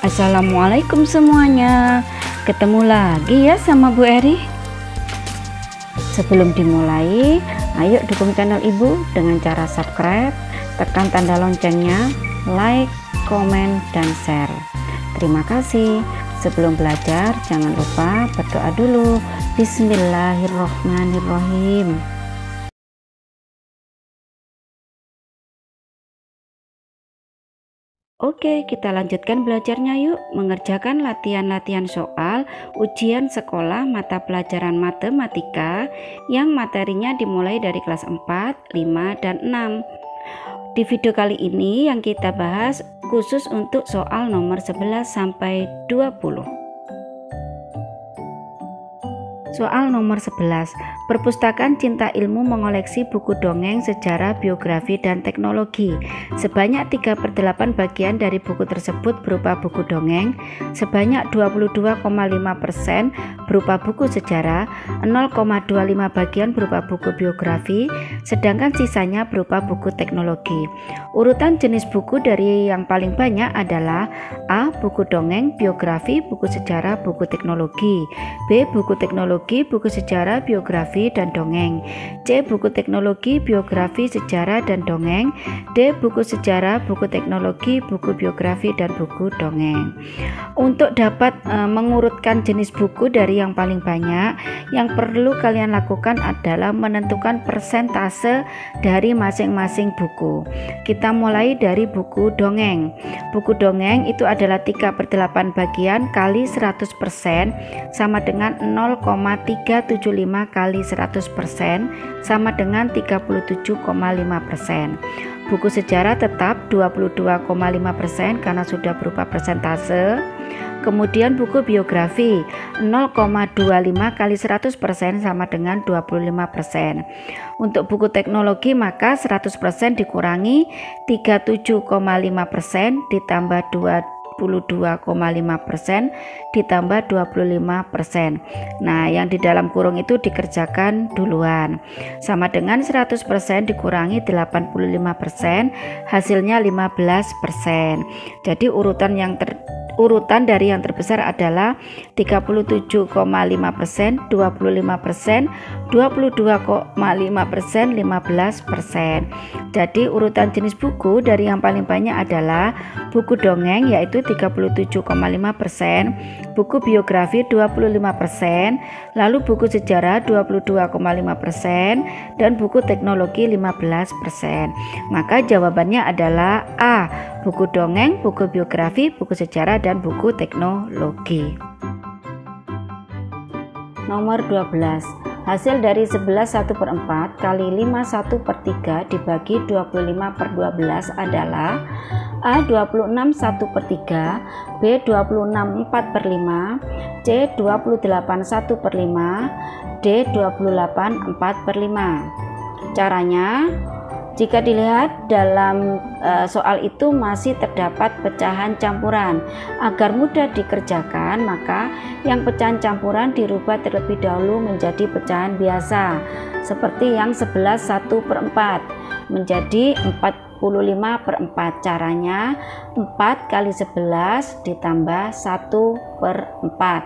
Assalamualaikum semuanya. Ketemu lagi ya sama Bu Eri. Sebelum dimulai, ayo dukung channel Ibu dengan cara subscribe, tekan tanda loncengnya, like, komen, dan share. Terima kasih. Sebelum belajar, jangan lupa berdoa dulu. Bismillahirrohmanirrohim. Oke, kita lanjutkan belajarnya yuk. Mengerjakan latihan-latihan soal ujian sekolah mata pelajaran matematika yang materinya dimulai dari kelas 4, 5, dan 6. Di video kali ini yang kita bahas khusus untuk soal nomor 11 sampai 20. Soal nomor 11. Perpustakaan Cinta Ilmu mengoleksi buku dongeng, sejarah, biografi, dan teknologi. Sebanyak 3/8 bagian dari buku tersebut berupa buku dongeng, sebanyak 22,5% berupa buku sejarah, 0,25 bagian berupa buku biografi, sedangkan sisanya berupa buku teknologi. Urutan jenis buku dari yang paling banyak adalah A. Buku dongeng, biografi, buku sejarah, buku teknologi. B. Buku teknologi, buku sejarah, biografi, dan dongeng. C. Buku teknologi, biografi, sejarah, dan dongeng. D. Buku sejarah, buku teknologi, buku biografi, dan buku dongeng. Untuk dapat mengurutkan jenis buku dari yang paling banyak, yang perlu kalian lakukan adalah menentukan persentase dari masing-masing buku. Kita mulai dari buku dongeng. Buku dongeng itu adalah 3/8 bagian kali 100% sama dengan 0,375 kali 100% sama dengan 37,5%. Buku sejarah tetap 22,5% karena sudah berupa persentase. Kemudian buku biografi 0,25 kali 100% sama dengan 25%. Untuk buku teknologi maka 100% dikurangi 37,5% ditambah 22,5% ditambah 25%. Nah, yang di dalam kurung itu dikerjakan duluan. Sama dengan 100% dikurangi 85%, hasilnya 15%. Jadi urutan dari yang terbesar adalah 37,5%, 25%, 22,5%, 15%. Jadi urutan jenis buku dari yang paling banyak adalah buku dongeng yaitu 37,5%, buku biografi 25%, lalu buku sejarah 22,5%, dan buku teknologi 15%. Maka jawabannya adalah A. Buku dongeng, buku biografi, buku sejarah, dan buku teknologi. Nomor 12. Hasil dari 11 1/4 kali 5 1/3 dibagi 25/12 adalah A. 26 1/3, B. 26 4/5, C. 28 1/5, D. 28 4/5. Caranya, jika dilihat dalam soal itu masih terdapat pecahan campuran. Agar mudah dikerjakan, maka yang pecahan campuran dirubah terlebih dahulu menjadi pecahan biasa. Seperti yang 11 1/4 menjadi 45/4. Caranya 4 kali 11 ditambah 1/4.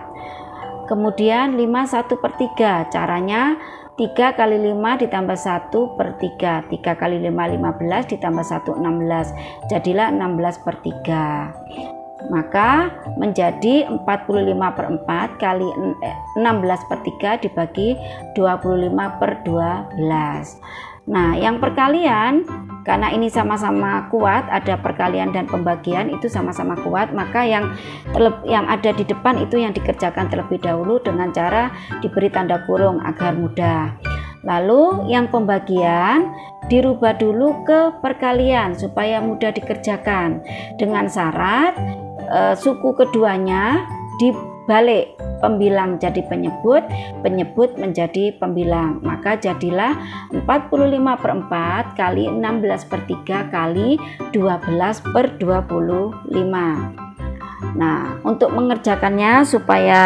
Kemudian 5 1/3. Caranya 3 kali 5 ditambah 1/3. 3 kali 5 15 ditambah 1 16. Jadilah 16/3. Maka menjadi 45/4 kali 16/3 dibagi 25/12. Nah, yang perkalian, karena ini sama-sama kuat, ada perkalian dan pembagian itu sama-sama kuat, maka yang ada di depan itu yang dikerjakan terlebih dahulu dengan cara diberi tanda kurung agar mudah. Lalu yang pembagian dirubah dulu ke perkalian supaya mudah dikerjakan, dengan syarat suku keduanya dibalik, pembilang jadi penyebut, penyebut menjadi pembilang. Maka jadilah 45/4 kali 16/3 kali 12/25. Nah, untuk mengerjakannya supaya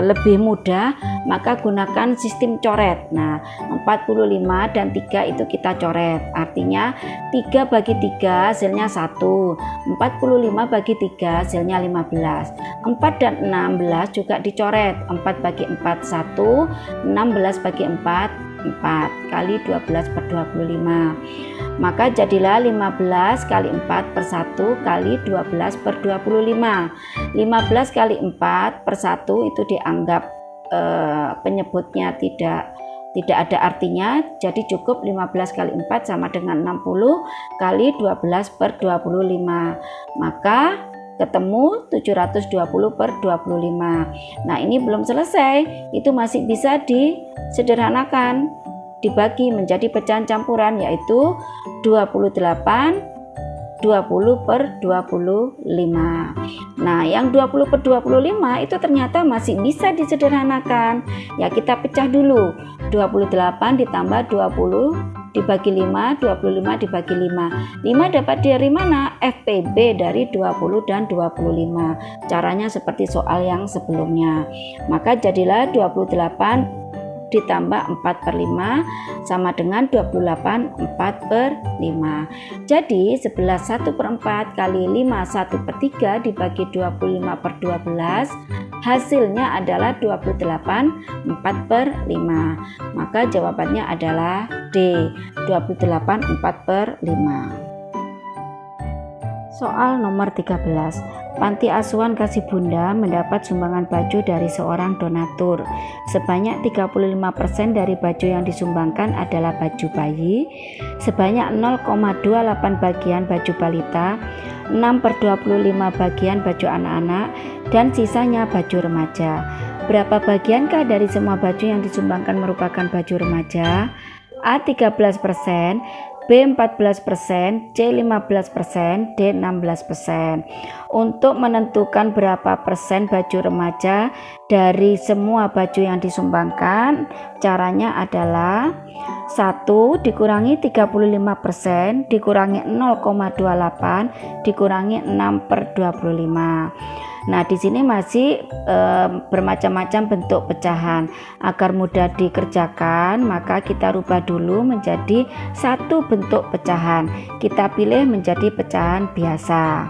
lebih mudah, maka gunakan sistem coret. Nah, 45 dan 3 itu kita coret. Artinya 3 bagi 3 hasilnya 1. 45 bagi 3 hasilnya 15. 4 dan 16 juga dicoret. 4 bagi 4 1, 16 bagi 4 4 kali 12 per 25. Maka jadilah 15 kali 4 per 1 kali 12 per 25. 15 kali 4 per 1 itu dianggap penyebutnya tidak ada artinya, jadi cukup 15 kali 4 sama dengan 60 kali 12 per 25. Maka ketemu 720 per 25. Nah, ini belum selesai, itu masih bisa disederhanakan, dibagi menjadi pecahan campuran, yaitu 28 20 per 25. Nah, yang 20 per 25 itu ternyata masih bisa disederhanakan. Ya, kita pecah dulu. 28 ditambah 20 dibagi 5, 25 dibagi 5. 5 dapat dari mana? FPB dari 20 dan 25. Caranya seperti soal yang sebelumnya. Maka jadilah 28 ditambah 4 per 5 sama dengan 28 4 per 5. Jadi 11 1 per 4 kali 5 1 per 3 dibagi 25 per 12, hasilnya adalah 28 4 per 5. Maka jawabannya adalah D, 28 4 per 5. Soal nomor 13. Panti Asuhan Kasih Bunda mendapat sumbangan baju dari seorang donatur. Sebanyak 35% dari baju yang disumbangkan adalah baju bayi, sebanyak 0,28 bagian baju balita, 6 per 25 bagian baju anak-anak, dan sisanya baju remaja. Berapa bagiankah dari semua baju yang disumbangkan merupakan baju remaja? A 13%, B 14%, C 15%, D 16%. Untuk menentukan berapa persen baju remaja dari semua baju yang disumbangkan, caranya adalah 1 dikurangi 35% dikurangi 0,28 dikurangi 6 per 25. Nah, di sini masih bermacam-macam bentuk pecahan. Agar mudah dikerjakan, maka kita rubah dulu menjadi satu bentuk pecahan. Kita pilih menjadi pecahan biasa.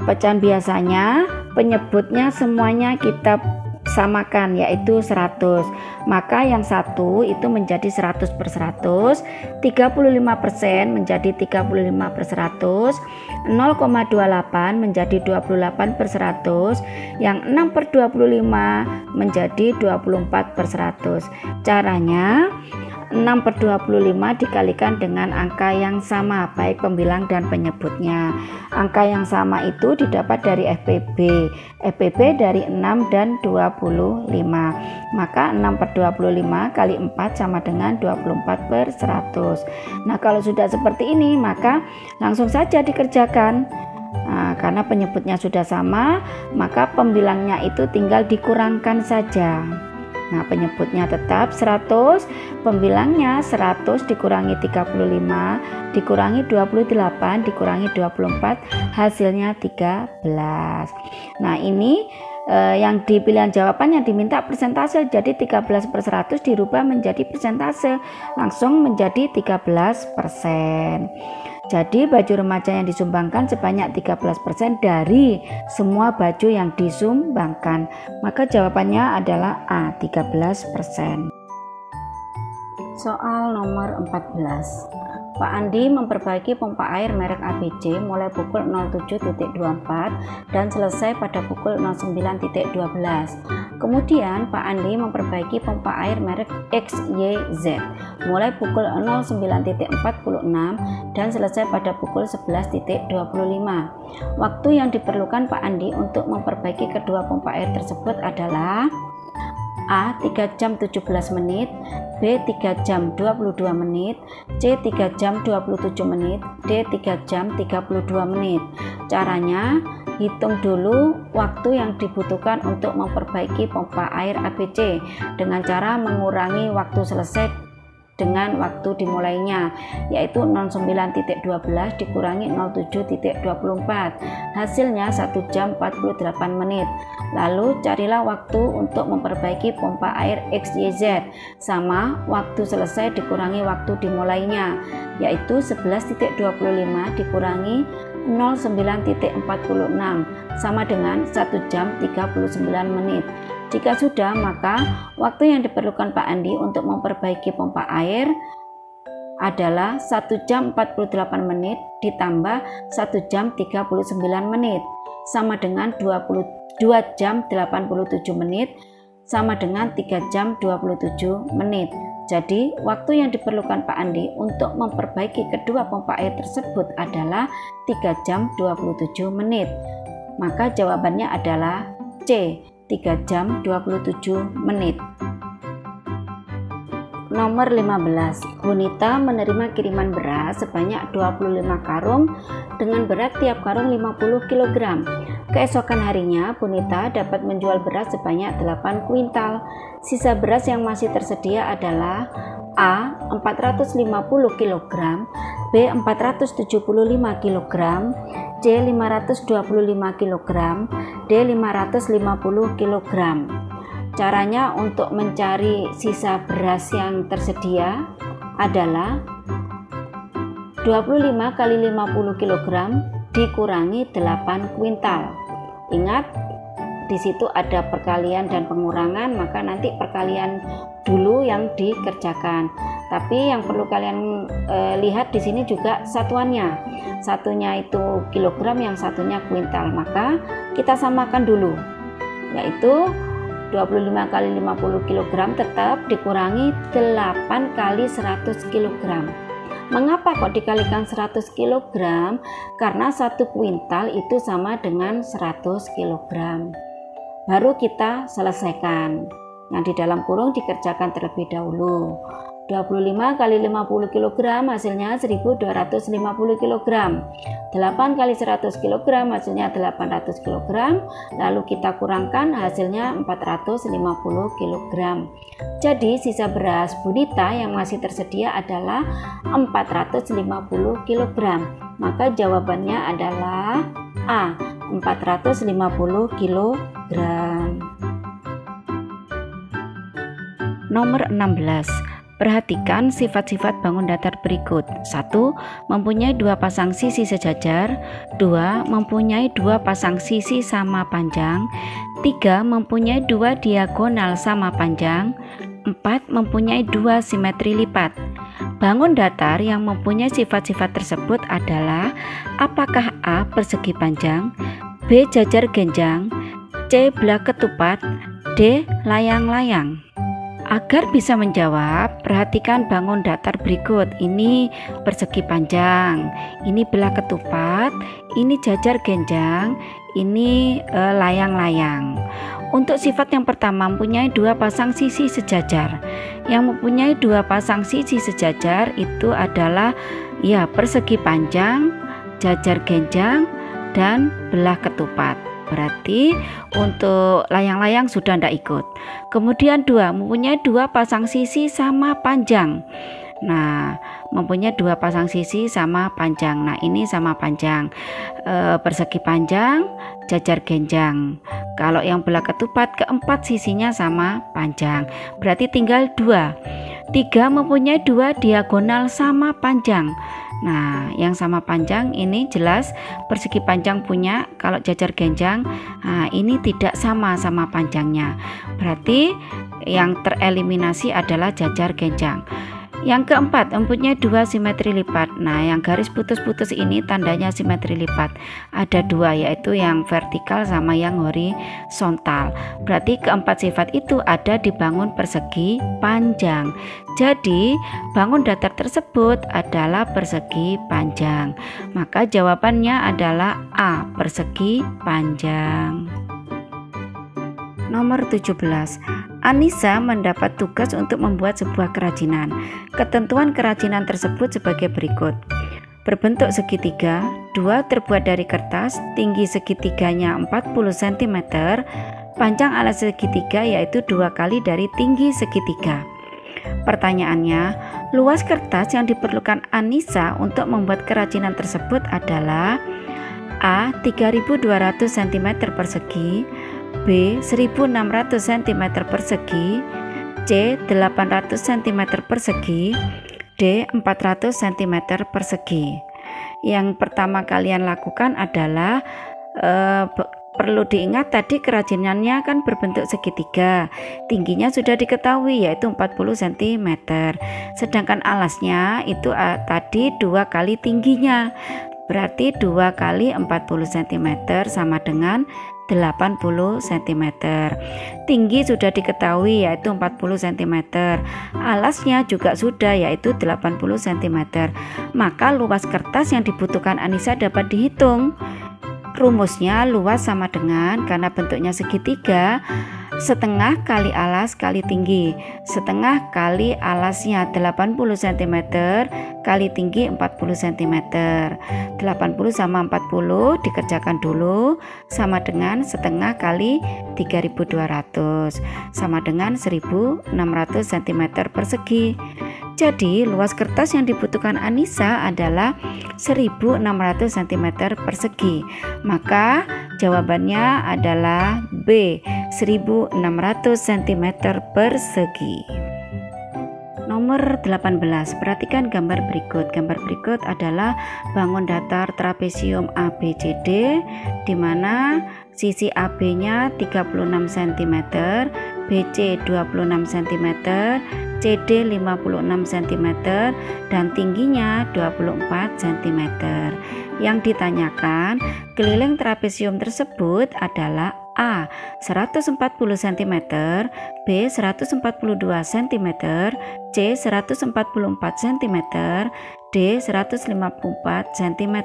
Pecahan biasanya penyebutnya semuanya kita samakan, yaitu 100. Maka yang satu itu menjadi 100 per 100, 35% menjadi 35 per 100, 0,28 menjadi 28 per 100, yang 6 per 25 menjadi 24 per 100. Caranya 6 per 25 dikalikan dengan angka yang sama, baik pembilang dan penyebutnya. Angka yang sama itu didapat dari FPB. FPB dari 6 dan 25. Maka 6 per 25 kali 4 sama dengan 24 per 100. Nah, kalau sudah seperti ini, maka langsung saja dikerjakan. Nah, karena penyebutnya sudah sama, maka pembilangnya itu tinggal dikurangkan saja. Nah, penyebutnya tetap 100, pembilangnya 100 dikurangi 35 dikurangi 28 dikurangi 24, hasilnya 13. Nah, ini yang di pilihan jawaban yang diminta persentase, jadi 13 per 100 dirubah menjadi persentase, langsung menjadi 13%. Jadi baju remaja yang disumbangkan sebanyak 13% dari semua baju yang disumbangkan. Maka jawabannya adalah A, 13%. Soal nomor 14. Pak Andi memperbaiki pompa air merek ABC mulai pukul 07.24 dan selesai pada pukul 09.12. Kemudian Pak Andi memperbaiki pompa air merek XYZ mulai pukul 09.46 dan selesai pada pukul 11.25. Waktu yang diperlukan Pak Andi untuk memperbaiki kedua pompa air tersebut adalah A. 3 jam 17 menit, B. 3 jam 22 menit, C. 3 jam 27 menit, D. 3 jam 32 menit. Caranya, hitung dulu waktu yang dibutuhkan untuk memperbaiki pompa air ABC dengan cara mengurangi waktu selesai dengan waktu dimulainya, yaitu 09.12 dikurangi 07.24. Hasilnya 1 jam 48 menit. Lalu carilah waktu untuk memperbaiki pompa air XYZ, sama waktu selesai dikurangi waktu dimulainya, yaitu 11.25 dikurangi 09.46 sama dengan 1 jam 39 menit. Jika sudah, maka waktu yang diperlukan Pak Andi untuk memperbaiki pompa air adalah 1 jam 48 menit ditambah 1 jam 39 menit sama dengan 2 jam 87 menit sama dengan 3 jam 27 menit. Jadi waktu yang diperlukan Pak Andi untuk memperbaiki kedua pompa air tersebut adalah 3 jam 27 menit. Maka jawabannya adalah C, 3 jam 27 menit. Nomor 15, Bunita menerima kiriman beras sebanyak 25 karung dengan berat tiap karung 50 kg. Keesokan harinya, Bunita dapat menjual beras sebanyak 8 kuintal. Sisa beras yang masih tersedia adalah A. 450 kg, B. 475 kg, C. 525 kg, D. 550 kg. Caranya untuk mencari sisa beras yang tersedia adalah 25 kali 50 kg dikurangi 8 kuintal. Ingat, di situ ada perkalian dan pengurangan, maka nanti perkalian dulu yang dikerjakan. Tapi yang perlu kalian lihat di sini juga satuannya. Satunya itu kilogram, yang satunya kuintal. Maka kita samakan dulu, yaitu 25 kali 50 kg tetap dikurangi 8 kali 100 kg. Mengapa kok dikalikan 100 kg? Karena 1 kuintal itu sama dengan 100 kg. Baru kita selesaikan. Yang di dalam kurung dikerjakan terlebih dahulu. 25 kali 50 kg hasilnya 1250 kg. 8 kali 100 kg hasilnya 800 kg. Lalu kita kurangkan, hasilnya 450 kg. Jadi sisa beras Bunita yang masih tersedia adalah 450 kg. Maka jawabannya adalah A, 450 kg. Nomor 16. Perhatikan sifat-sifat bangun datar berikut. 1. Mempunyai 2 pasang sisi sejajar. 2. Mempunyai 2 pasang sisi sama panjang. 3. Mempunyai 2 diagonal sama panjang. 4. Mempunyai 2 simetri lipat. Bangun datar yang mempunyai sifat-sifat tersebut adalah: apakah A. Persegi panjang, B. Jajar genjang, C. Belah ketupat, D. Layang-layang. Agar bisa menjawab, perhatikan bangun datar berikut. Ini persegi panjang, ini belah ketupat, ini jajar genjang, ini layang-layang. Untuk sifat yang pertama, mempunyai 2 pasang sisi sejajar. Yang mempunyai 2 pasang sisi sejajar itu adalah persegi panjang, jajar genjang, dan belah ketupat. Berarti untuk layang-layang sudah tidak ikut. Kemudian 2, mempunyai 2 pasang sisi sama panjang. Nah, mempunyai 2 pasang sisi sama panjang. Nah, ini sama panjang. Persegi panjang, jajar genjang. Kalau yang belah ketupat, keempat sisinya sama panjang. Berarti tinggal 2. 3, mempunyai 2 diagonal sama panjang. Nah, yang sama panjang ini jelas persegi panjang punya. Kalau jajar genjang, ini tidak sama panjangnya. Berarti yang tereliminasi adalah jajar genjang. Yang keempat, mempunyai 2 simetri lipat. Nah, yang garis putus-putus ini tandanya simetri lipat. Ada 2, yaitu yang vertikal sama yang horizontal. Berarti keempat sifat itu ada di bangun persegi panjang. Jadi, bangun datar tersebut adalah persegi panjang. Maka jawabannya adalah A, persegi panjang. Nomor 17. Anissa mendapat tugas untuk membuat sebuah kerajinan. Ketentuan kerajinan tersebut sebagai berikut. Berbentuk segitiga, 2 terbuat dari kertas, tinggi segitiganya 40 cm, panjang alat segitiga yaitu 2 kali dari tinggi segitiga. Pertanyaannya, luas kertas yang diperlukan Anissa untuk membuat kerajinan tersebut adalah A. 3.200 cm persegi, B. 1.600 cm persegi, C. 800 cm persegi, D. 400 cm persegi. Yang pertama kalian lakukan adalah perlu diingat tadi kerajinannya kan berbentuk segitiga, tingginya sudah diketahui yaitu 40 cm, sedangkan alasnya itu tadi 2 kali tingginya, berarti 2 kali 40 cm sama dengan 80 cm. Tinggi sudah diketahui yaitu 40 cm, alasnya juga sudah yaitu 80 cm. Maka luas kertas yang dibutuhkan Anissa dapat dihitung. Rumusnya luas sama dengan, karena bentuknya segitiga, setengah kali alas kali tinggi. Setengah kali alasnya 80 cm kali tinggi 40 cm. 80 sama 40 dikerjakan dulu, sama dengan setengah kali 3200 sama dengan 1600 cm persegi. Jadi luas kertas yang dibutuhkan Anissa adalah 1600 cm persegi. Maka jawabannya adalah B, 1600 cm persegi. Nomor 18, perhatikan gambar berikut. Gambar berikut adalah bangun datar trapesium ABCD, di mana sisi AB-nya 36 cm, BC 26 cm, CD 56 cm, dan tingginya 24 cm. Yang ditanyakan, keliling trapesium tersebut adalah A. 140 cm, B. 142 cm, C. 144 cm, D. 154 cm.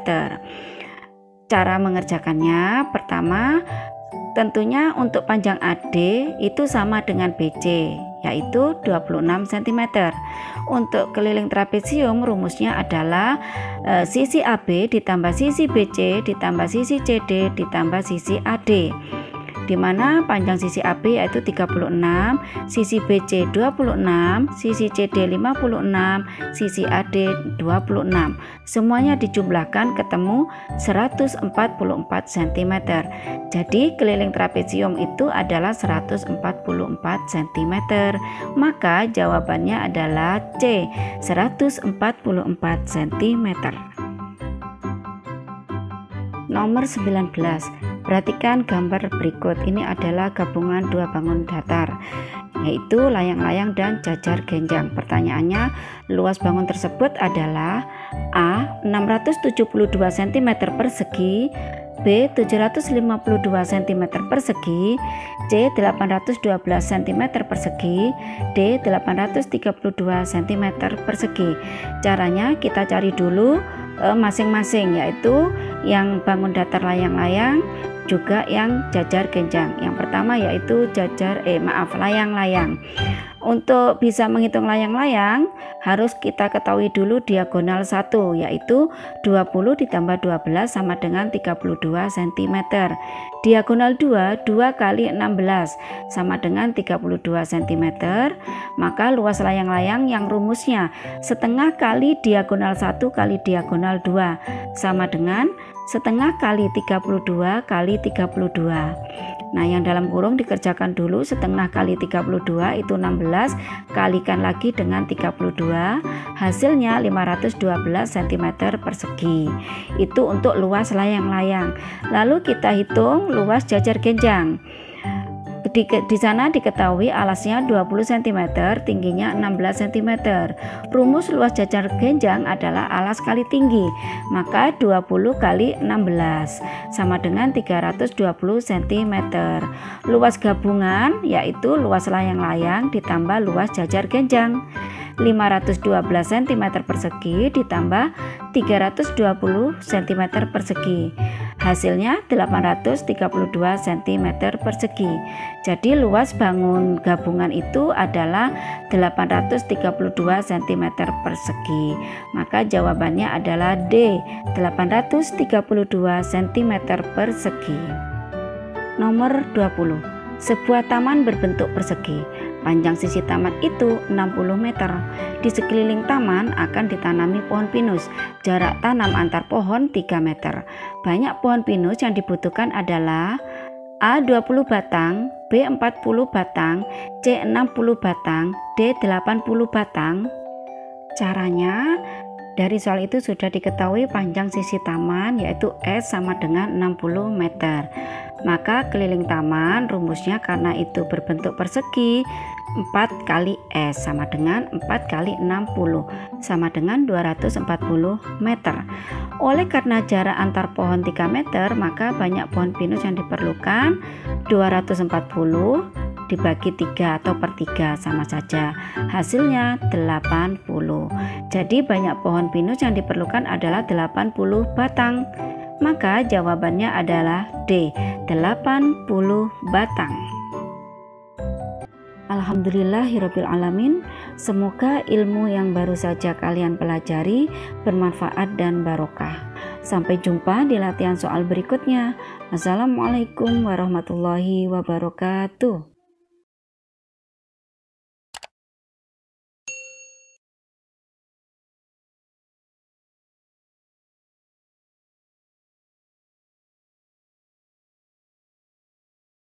Cara mengerjakannya, pertama tentunya untuk panjang AD itu sama dengan BC, yaitu 26 cm. Untuk keliling trapesium rumusnya adalah sisi AB ditambah sisi BC ditambah sisi CD ditambah sisi AD, di mana panjang sisi AB yaitu 36, sisi BC 26, sisi CD 56, sisi AD 26. Semuanya dijumlahkan ketemu 144 cm. Jadi keliling trapesium itu adalah 144 cm. Maka jawabannya adalah C, 144 cm. Nomor 19, perhatikan gambar berikut. Ini adalah gabungan dua bangun datar, yaitu layang-layang dan jajar genjang. Pertanyaannya, luas bangun tersebut adalah A. 672 cm persegi, B. 752 cm persegi, C. 812 cm persegi, D. 832 cm persegi. Caranya kita cari dulu masing-masing, yaitu yang bangun datar layang-layang juga yang jajar genjang. Yang pertama yaitu layang-layang. Untuk bisa menghitung layang-layang harus kita ketahui dulu diagonal 1, yaitu 20 ditambah 12 sama dengan 32 cm. Diagonal 2 kali 16 sama dengan 32 cm. Maka luas layang-layang yang rumusnya setengah kali diagonal 1 kali diagonal 2 sama dengan setengah kali 32 kali 32. Nah, yang dalam kurung dikerjakan dulu. Setengah kali 32 itu 16, kalikan lagi dengan 32, hasilnya 512 cm persegi. Itu untuk luas layang-layang. Lalu kita hitung luas jajar genjang. Di sana diketahui alasnya 20 cm, tingginya 16 cm. Rumus luas jajar genjang adalah alas kali tinggi, maka 20 kali 16 sama dengan 320 cm. Luas gabungan yaitu luas layang-layang ditambah luas jajar genjang. 512 cm persegi ditambah 320 cm persegi, hasilnya 832 cm persegi. Jadi luas bangun gabungan itu adalah 832 cm persegi. Maka jawabannya adalah D, 832 cm persegi. Nomor 20, sebuah taman berbentuk persegi. Panjang sisi taman itu 60 meter. Di sekeliling taman akan ditanami pohon pinus. Jarak tanam antar pohon 3 meter. Banyak pohon pinus yang dibutuhkan adalah A 20 batang, B 40 batang, C 60 batang, D 80 batang. Caranya, dari soal itu sudah diketahui panjang sisi taman yaitu S sama dengan 60 meter. Maka keliling taman rumusnya karena itu berbentuk persegi, 4 kali S sama dengan 4 kali 60 sama dengan 240 meter. Oleh karena jarak antar pohon 3 meter, maka banyak pohon pinus yang diperlukan. 240 dibagi 3 atau per 3 sama saja. Hasilnya 80. Jadi banyak pohon pinus yang diperlukan adalah 80 batang. Maka jawabannya adalah D, 80 batang. Alhamdulillahirabbil alamin. Semoga ilmu yang baru saja kalian pelajari bermanfaat dan barokah. Sampai jumpa di latihan soal berikutnya. Assalamualaikum warahmatullahi wabarakatuh.